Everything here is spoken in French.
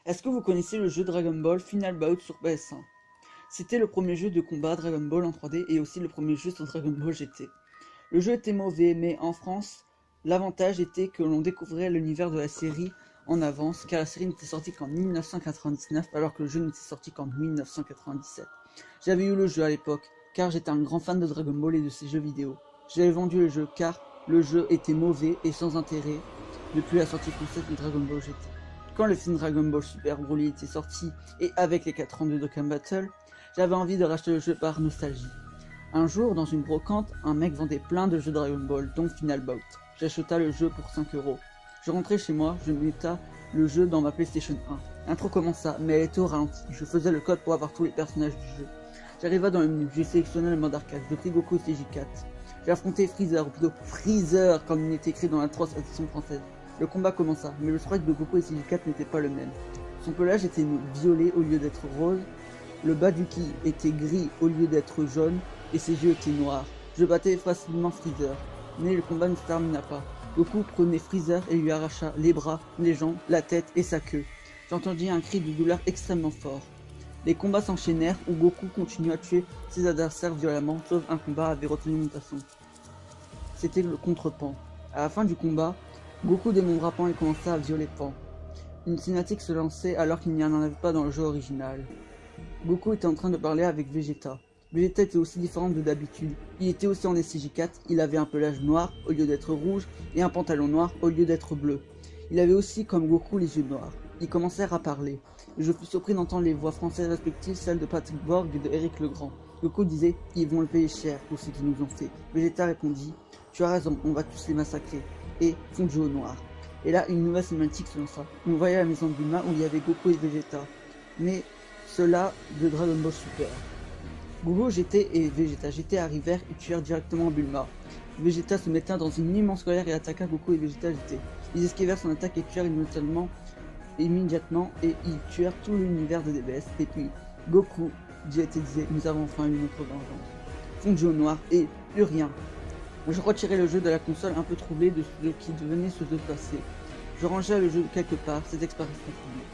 Est-ce que vous connaissez le jeu Dragon Ball Final Bout sur PS1? C'était le premier jeu de combat Dragon Ball en 3D et aussi le premier jeu sur Dragon Ball GT. Le jeu était mauvais, mais en France, l'avantage était que l'on découvrait l'univers de la série en avance, car la série n'était sortie qu'en 1999, alors que le jeu n'était sorti qu'en 1997. J'avais eu le jeu à l'époque, car j'étais un grand fan de Dragon Ball et de ses jeux vidéo. J'avais vendu le jeu car le jeu était mauvais et sans intérêt depuis la sortie française de Dragon Ball GT. Quand le film Dragon Ball Super Broly était sorti, et avec les 4 ans de Dokkan Battle, j'avais envie de racheter le jeu par nostalgie. Un jour, dans une brocante, un mec vendait plein de jeux Dragon Ball, dont Final Bout. J'acheta le jeu pour 5 €. Je rentrais chez moi, je mettais le jeu dans ma PlayStation 1. L'intro commença, mais elle était au ralenti. Je faisais le code pour avoir tous les personnages du jeu. J'arriva dans le menu, j'ai sélectionné le mode arcade, je pris Goku CJ4. J'ai affronté Freezer, ou plutôt Freezer, comme il était écrit dans la traduction française. Le combat commença, mais le sprite de Goku et CJ4 n'était pas le même. Son pelage était violet au lieu d'être rose, le bas du ki était gris au lieu d'être jaune, et ses yeux étaient noirs. Je battais facilement Freezer, mais le combat ne se termina pas. Goku prenait Freezer et lui arracha les bras, les jambes, la tête et sa queue. J'entendis un cri de douleur extrêmement fort. Les combats s'enchaînèrent où Goku continua à tuer ses adversaires violemment, sauf un combat avait retenu mon passion. C'était le contre Pan. À la fin du combat, Goku démembra Pan et commença à violer Pan. Une cinématique se lançait alors qu'il n'y en avait pas dans le jeu original. Goku était en train de parler avec Vegeta. Vegeta était aussi différent de d'habitude. Il était aussi en SCJ4, il avait un pelage noir au lieu d'être rouge et un pantalon noir au lieu d'être bleu. Il avait aussi, comme Goku, les yeux noirs. Ils commencèrent à parler. Je fus surpris d'entendre les voix françaises respectives, celles de Patrick Borg et de Eric Legrand. Goku disait « Ils vont le payer cher pour ce qu'ils nous ont fait ». Vegeta répondit « Tu as raison, on va tous les massacrer » et fondu au noir. Et là, une nouvelle cinématique se lança. On voyait la maison de Bulma où il y avait Goku et Vegeta. Mais cela de Dragon Ball Super. Goku, GT et Vegeta GT arrivèrent et tuèrent directement Bulma. Vegeta se mettait dans une immense colère et attaqua Goku et Vegeta GT. Ils esquivèrent son attaque et tuèrent immédiatement et ils tuèrent tout l'univers de DBS. Et puis Goku GT disait nous avons enfin eu notre vengeance. Fondu au noir et plus rien. Je retirais le jeu de la console un peu troublé de ce qui venait se passer. Je rangeais le jeu quelque part, cette expérience publique.